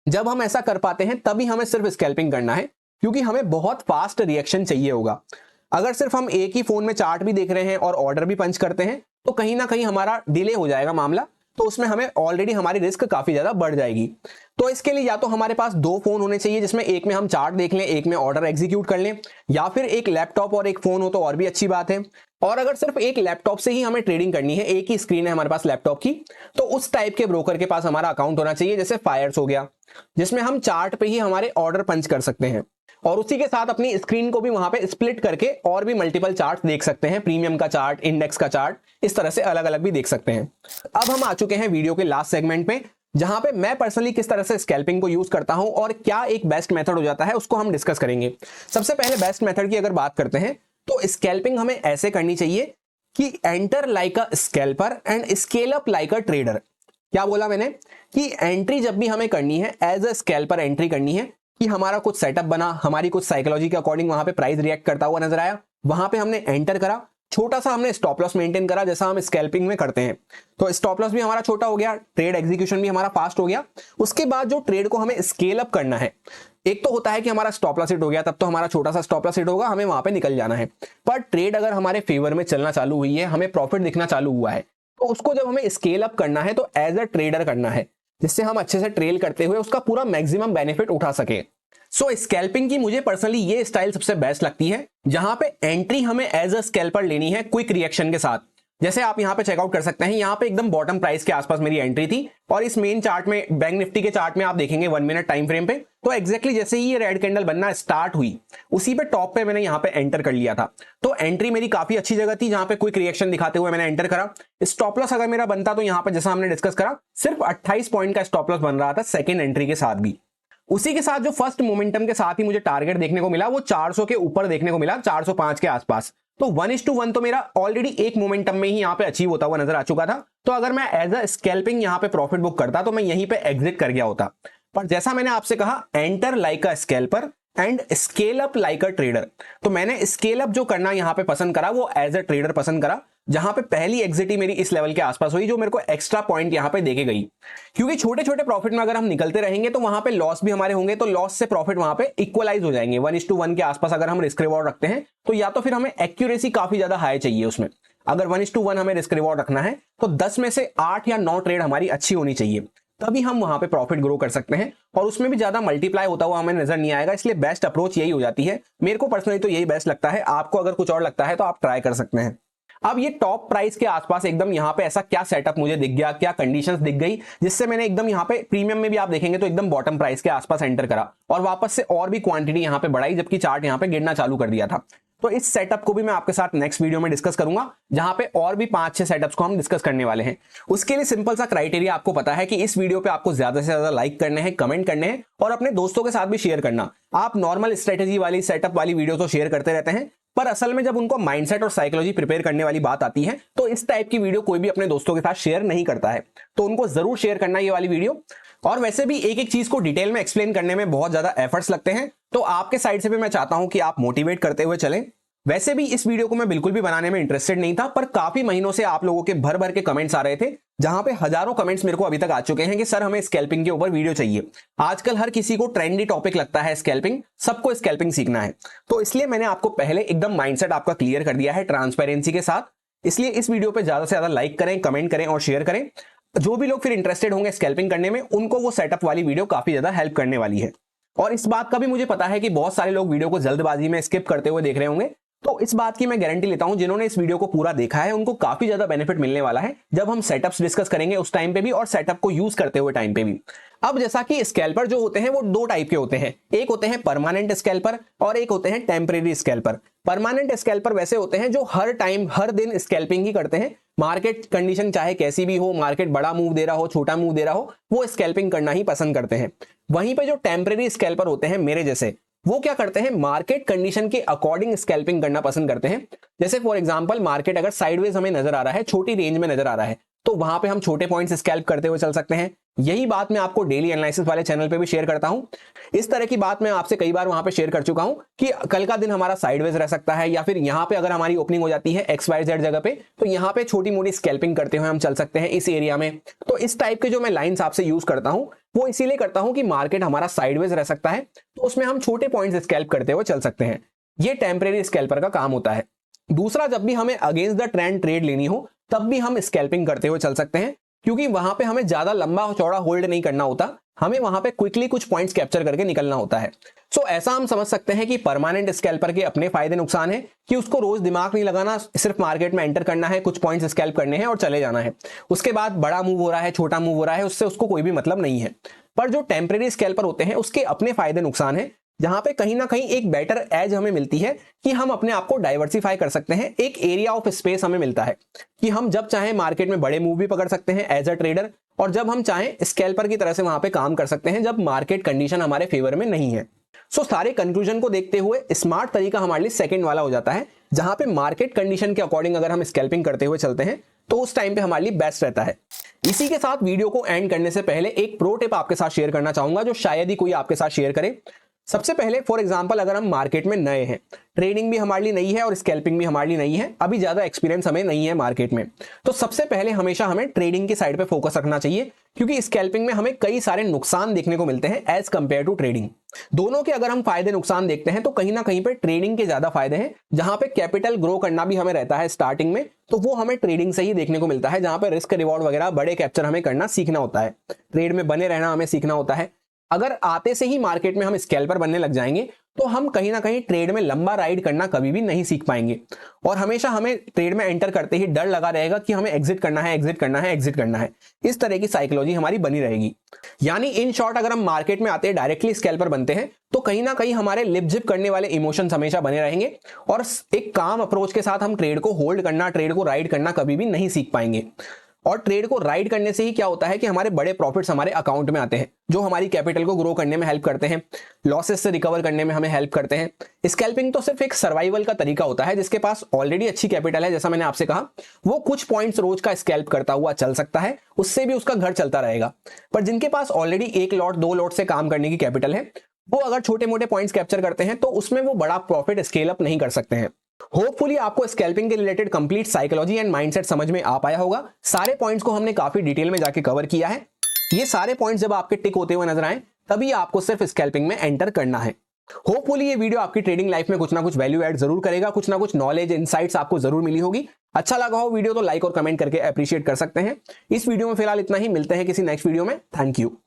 जब हम ऐसा कर पाते हैं तभी हमें सिर्फ स्कैल्पिंग करना है, क्योंकि हमें बहुत फास्ट रिएक्शन चाहिए होगा। अगर सिर्फ हम एक ही फोन में चार्ट भी देख रहे हैं और ऑर्डर भी पंच करते हैं तो कहीं ना कहीं हमारा डिले हो जाएगा मामला, तो उसमें हमें ऑलरेडी हमारी रिस्क काफी ज्यादा बढ़ जाएगी। तो इसके लिए या तो हमारे पास दो फोन होने चाहिए जिसमें एक में हम चार्ट देख लें, एक में ऑर्डर एग्जीक्यूट कर लें, या फिर एक लैपटॉप और एक फोन हो तो और भी अच्छी बात है। और अगर सिर्फ एक लैपटॉप से ही हमें ट्रेडिंग करनी है, एक ही स्क्रीन है हमारे पास लैपटॉप की, तो उस टाइप के ब्रोकर के पास हमारा अकाउंट होना चाहिए, जैसे फायर्स हो गया, जिसमें हम चार्ट पे ही हमारे ऑर्डर पंच कर सकते हैं और उसी के साथ अपनी स्क्रीन को भी वहां पे स्प्लिट करके और भी मल्टीपल चार्ट देख सकते हैं, प्रीमियम का चार्ट, इंडेक्स का चार्ट, इस तरह से अलग अलग भी देख सकते हैं। अब हम आ चुके हैं वीडियो के लास्ट सेगमेंट में, जहां पे मैं पर्सनली किस तरह से स्कैल्पिंग को यूज करता हूं और क्या एक बेस्ट मेथड हो जाता है उसको हम डिस्कस करेंगे। सबसे पहले बेस्ट मेथड की अगर बात करते हैं तो स्कैल्पिंग हमें ऐसे करनी चाहिए कि enter like a scalper and scale up like a trader. क्या बोला मैंने कि एंट्री जब भी हमें करनी है एज अ स्कैल्पर एंट्री करनी है, कि हमारा कुछ सेटअप बना, हमारी कुछ साइकोलॉजी के अकॉर्डिंग वहां पे प्राइस रिएक्ट करता हुआ नजर आया, वहां पे हमने एंटर करा, छोटा सा हमने स्टॉप लॉस मेंटेन करा जैसा हम स्कैल्पिंग में करते हैं, तो स्टॉप लॉस भी हमारा छोटा हो गया, ट्रेड एग्जीक्यूशन भी हमारा फास्ट हो गया। उसके बाद जो ट्रेड को हमें स्केल अप करना है, एक तो होता है कि हमारा स्टॉप लॉस हिट हो गया, तब तो हमारा छोटा सा स्टॉप लॉस हिट होगा, हमें वहां पे निकल जाना है। पर ट्रेड अगर हमारे फेवर में चलना चालू हुई है, हमें प्रॉफिट दिखना चालू हुआ है, तो उसको जब हमें स्केल अप करना है तो एज अ ट्रेडर करना है, जिससे हम अच्छे से ट्रेल करते हुए उसका पूरा मैक्सिमम बेनिफिट उठा सके। सो स्कैल्पिंग की मुझे पर्सनली ये स्टाइल सबसे बेस्ट लगती है, जहां पे एंट्री हमें एज अ स्कैल्पर लेनी है क्विक रिएक्शन के साथ। जैसे आप यहां पे चेकआउट कर सकते हैं, यहां पे एकदम बॉटम प्राइस के आसपास मेरी एंट्री थी, और इस मेन चार्ट में, बैंक निफ्टी के चार्ट में आप देखेंगे 1 मिनट टाइम फ्रेम पे, तो एग्जैक्टली जैसे ही ये रेड कैंडल बनना स्टार्ट हुई, उसी पे टॉप पे मैंने यहां पे एंटर कर लिया था। तो एंट्री मेरी काफी अच्छी जगह थी, जहां पे क्विक रिएक्शन दिखाते हुए मैंने एंटर करा। स्टॉप लॉस अगर मेरा बनता तो यहां पे जैसा हमने डिस्कस करा, सिर्फ 28 पॉइंट का स्टॉप लॉस बन रहा था सेकेंड एंट्री के साथ भी। उसी के साथ जो फर्स्ट मोमेंटम के साथ ही मुझे टारगेट देखने को मिला वो 400 के ऊपर देखने को मिला, 405 के आसपास। तो 1:1 तो मेरा ऑलरेडी एक मोमेंटम में ही यहाँ पे अचीव होता हुआ नजर आ चुका था। तो अगर मैं एज अ स्कैल्पिंग यहाँ पे प्रॉफिट बुक करता तो मैं यहीं पे एग्जिट कर गया होता। पर जैसा मैंने आपसे कहा, enter like a scalper and scale up like a trader, तो मैंने स्केल अप जो करना यहाँ पे पसंद करा वो एज अ ट्रेडर पसंद करा, जहां पे पहली एग्जिट ही मेरी इस लेवल के आसपास हुई, जो मेरे को एक्स्ट्रा पॉइंट यहां पे देके गई। क्योंकि छोटे छोटे प्रॉफिट में अगर हम निकलते रहेंगे तो वहां पे लॉस भी हमारे होंगे, तो लॉस से प्रॉफिट वहां पे इक्वलाइज हो जाएंगे। 1:1 के आसपास अगर हम रिस्क रिवॉर्ड रखते हैं तो या तो फिर हमें एक्यूरेसी काफी ज्यादा हाई चाहिए उसमें। अगर 1:1 हमें रिस्क रिवॉर्ड रखना है तो 10 में से 8 या 9 ट्रेड हमारी अच्छी होनी चाहिए, तभी हम वहां पे प्रॉफिट ग्रो कर सकते हैं, और उसमें भी ज्यादा मल्टीप्लाई होता हुआ हमें नजर नहीं आएगा। इसलिए बेस्ट अप्रोच यही हो जाती है। मेरे को पर्सनली तो यही बेस्ट लगता है, आपको अगर कुछ और लगता है तो आप ट्राई कर सकते हैं। अब ये टॉप प्राइस के आसपास एकदम यहाँ पे ऐसा क्या सेटअप मुझे दिख गया, क्या कंडीशंस दिख गई, जिससे मैंने एकदम यहाँ पे प्रीमियम में भी आप देखेंगे तो एकदम बॉटम प्राइस के आसपास एंटर करा और वापस से और भी क्वांटिटी यहाँ पे बढ़ाई, जबकि चार्ट यहाँ पे गिरना चालू कर दिया था। तो इस सेटअप को भी मैं आपके साथ नेक्स्ट वीडियो में डिस्कस करूंगा, जहां पे और भी 5-6 सेटअप्स को हम डिस्कस करने वाले हैं। उसके लिए सिंपल सा क्राइटेरिया आपको पता है कि इस वीडियो पे आपको ज्यादा से ज्यादा लाइक करने हैं, कमेंट करने हैं और अपने दोस्तों के साथ भी शेयर करना। आप नॉर्मल स्ट्रेटेजी वाली, सेटअप वाली वीडियो तो शेयर करते रहते हैं, पर असल में जब उनको माइंडसेट और साइकोलॉजी प्रिपेयर करने वाली बात आती है तो इस टाइप की वीडियो कोई भी अपने दोस्तों के साथ शेयर नहीं करता है। तो उनको जरूर शेयर करना ये वाली वीडियो। और वैसे भी एक एक चीज को डिटेल में एक्सप्लेन करने में बहुत ज्यादा एफर्ट्स लगते हैं, तो आपके साइड से भी मैं चाहता हूं कि आप मोटिवेट करते हुए चलें। वैसे भी इस वीडियो को मैं बिल्कुल भी बनाने में इंटरेस्टेड नहीं था, पर काफी महीनों से आप लोगों के भर भर के कमेंट्स आ रहे थे, जहां पे हजारों कमेंट्स मेरे को अभी तक आ चुके हैं कि सर हमें स्कैल्पिंग के ऊपर वीडियो चाहिए। आजकल हर किसी को ट्रेंडी टॉपिक लगता है स्कैल्पिंग, सबको स्कैल्पिंग सीखना है। तो इसलिए मैंने आपको पहले एकदम माइंडसेट आपका क्लियर कर दिया है ट्रांसपेरेंसी के साथ। इसलिए इस वीडियो पे ज्यादा से ज्यादा लाइक करें, कमेंट करें और शेयर करें। जो भी लोग फिर इंटरेस्टेड होंगे स्कैल्पिंग करने में, उनको वो सेटअप वाली वीडियो काफी ज्यादा हेल्प करने वाली है। और इस बात का भी मुझे पता है कि बहुत सारे लोग वीडियो को जल्दबाजी में स्किप करते हुए देख रहे होंगे, तो इस बात की मैं गारंटी लेता हूं जिन्होंने इस वीडियो को पूरा देखा है उनको काफी ज्यादा बेनिफिट मिलने वाला है जब हम सेटअप्स डिस्कस करेंगे उस टाइम पे भी, और सेटअप को यूज करते हुए टाइम पे भी। अब जैसा कि स्कैल्पर जो होते हैं वो दो टाइप के होते हैं, एक होते हैं परमानेंट स्कैल्पर और एक होते हैं टेम्परेरी स्कैल्पर। परमानेंट स्कैल्पर वैसे होते हैं जो हर टाइम हर दिन स्कैल्पिंग ही करते हैं, मार्केट कंडीशन चाहे कैसी भी हो, मार्केट बड़ा मूव दे रहा हो, छोटा मूव दे रहा हो, वो स्कैल्पिंग करना ही पसंद करते हैं। वहीं पे जो टेम्परेरी स्कैल्पर होते हैं मेरे जैसे, वो क्या करते हैं, मार्केट कंडीशन के अकॉर्डिंग स्कैल्पिंग करना पसंद करते हैं। जैसे फॉर एग्जांपल मार्केट अगर साइडवेज हमें नजर आ रहा है, छोटी रेंज में नजर आ रहा है, तो वहां पे हम छोटे पॉइंट्स स्कैल्प करते हुए चल सकते हैं। यही बात मैं आपको डेली एनालिसिस वाले चैनल पे भी शेयर करता हूं। इस तरह की बात मैं आपसे कई बार वहां पे शेयर कर चुका हूं कि कल का दिन हमारा साइडवेज रह सकता है, या फिर यहां पे अगर हमारी ओपनिंग हो जाती है XYZ जगह पे, तो यहां पे छोटी मोटी स्कैल्पिंग करते हुए हम चल सकते हैं इस एरिया में। तो इस टाइप के जो मैं लाइंस आपसे यूज करता हूं वो इसीलिए करता हूं कि मार्केट हमारा साइडवेज रह सकता है, तो उसमें हम छोटे पॉइंट्स स्कैल्प करते हुए चल सकते हैं। ये टेम्परेरी स्कैल्पर का काम होता है। दूसरा, जब भी हमें अगेंस्ट द ट्रेंड ट्रेड लेनी हो तब भी हम स्कैल्पिंग करते हुए चल सकते हैं, क्योंकि वहां पे हमें ज्यादा लंबा चौड़ा होल्ड नहीं करना होता, हमें वहां पे क्विकली कुछ पॉइंट्स कैप्चर करके निकलना होता है। सो ऐसा हम समझ सकते हैं कि परमानेंट स्कैल्पर के अपने फायदे नुकसान है कि उसको रोज दिमाग नहीं लगाना, सिर्फ मार्केट में एंटर करना है, कुछ पॉइंट्स स्कैल्प करने हैं और चले जाना है। उसके बाद बड़ा मूव हो रहा है, छोटा मूव हो रहा है, उससे उसको कोई भी मतलब नहीं है। पर जो टेम्परेरी स्कैल्पर होते हैं उसके अपने फायदे नुकसान है, जहां पे कहीं ना कहीं एक बेटर एज हमें मिलती है कि हम अपने आप को डाइवर्सिफाई कर सकते हैं। एक एरिया ऑफ स्पेस हमें मिलता है कि हम जब चाहें मार्केट में बड़े मूव भी पकड़ सकते हैं एज अ ट्रेडर, और जब हम चाहें स्कैल्पर की तरह से वहां पे काम कर सकते हैं जब मार्केट कंडीशन हमारे फेवर में नहीं है। सो सारे कंक्लूजन को देखते हुए स्मार्ट तरीका हमारे लिए सेकंड वाला हो जाता है, जहां पे मार्केट कंडीशन के अकॉर्डिंग अगर हम स्कैल्पिंग करते हुए चलते हैं तो उस टाइम पे हमारे लिए बेस्ट रहता है। इसी के साथ वीडियो को एंड करने से पहले एक प्रो टिप आपके साथ शेयर करना चाहूंगा, जो शायद ही कोई आपके साथ शेयर करे। सबसे पहले फॉर एग्जांपल अगर हम मार्केट में नए हैं, ट्रेडिंग भी हमारे लिए नई है और स्कैल्पिंग भी हमारे लिए नई है, अभी ज्यादा एक्सपीरियंस हमें नहीं है मार्केट में, तो सबसे पहले हमेशा हमें ट्रेडिंग की साइड पे फोकस रखना चाहिए, क्योंकि स्कैल्पिंग में हमें कई सारे नुकसान देखने को मिलते हैं एज कंपेयर टू ट्रेडिंग। दोनों के अगर हम फायदे नुकसान देखते हैं तो कहीं ना कहीं पे ट्रेडिंग के ज्यादा फायदे हैं, जहां पे कैपिटल ग्रो करना भी हमें रहता है स्टार्टिंग में, तो वो हमें ट्रेडिंग से ही देखने को मिलता है, जहां पे रिस्क रिवॉर्ड वगैरह बड़े कैप्चर हमें करना सीखना होता है, ट्रेड में बने रहना हमें सीखना होता है। अगर आते से ही मार्केट में हम स्कैल्पर बनने लग जाएंगे तो हम कहीं ना कहीं ट्रेड में लंबा राइड करना कभी भी नहीं सीख पाएंगे, और हमेशा हमें ट्रेड में एंटर करते ही डर लगा रहेगा कि हमें एग्जिट करना है, एग्जिट करना है, एग्जिट करना है। इस तरह की साइकोलॉजी हमारी बनी रहेगी। यानी इन शॉर्ट, अगर हम मार्केट में आते हैं डायरेक्टली स्कैल्पर बनते हैं तो कहीं ना कहीं हमारे लिप जिप करने वाले इमोशंस हमेशा बने रहेंगे, और एक काम अप्रोच के साथ हम ट्रेड को होल्ड करना, ट्रेड को राइड करना कभी भी नहीं सीख पाएंगे। और ट्रेड को राइड करने से ही क्या होता है कि हमारे बड़े प्रॉफिट्स हमारे अकाउंट में आते हैं, जो हमारी कैपिटल को ग्रो करने में हेल्प करते हैं, लॉसेस से रिकवर करने में हमें हेल्प करते हैं। स्कैल्पिंग तो सिर्फ एक सर्वाइवल का तरीका होता है, जिसके पास ऑलरेडी अच्छी कैपिटल है, जैसा मैंने आपसे कहा, वो कुछ पॉइंट्स रोज का स्कैल्प करता हुआ चल सकता है, उससे भी उसका घर चलता रहेगा। पर जिनके पास ऑलरेडी 1 लॉट 2 लॉट से काम करने की कैपिटल है, वो अगर छोटे मोटे पॉइंट्स कैप्चर करते हैं तो उसमें वो बड़ा प्रॉफिट स्केल अप नहीं कर सकते हैं। होपफुली आपको स्कैल्पिंग के related complete psychology and mindset समझ में आ पाया होगा। सारे पॉइंट्स को हमने काफी डिटेल में जाके कवर किया है। ये सारे पॉइंट्स जब आपके टिक होते हुए नजर आए तभी आपको सिर्फ स्कैल्पिंग में एंटर करना है। होपफुली ये वीडियो आपकी ट्रेडिंग लाइफ में कुछ ना कुछ वैल्यू ऐड जरूर करेगा, कुछ ना कुछ नॉलेज इनसाइट्स आपको जरूर मिली होगी। अच्छा लगा हो वीडियो तो लाइक और कमेंट करके अप्रिशिएट कर सकते हैं। इस वीडियो में फिलहाल इतना ही, मिलते हैं किसी नेक्स्ट वीडियो में। Thank you.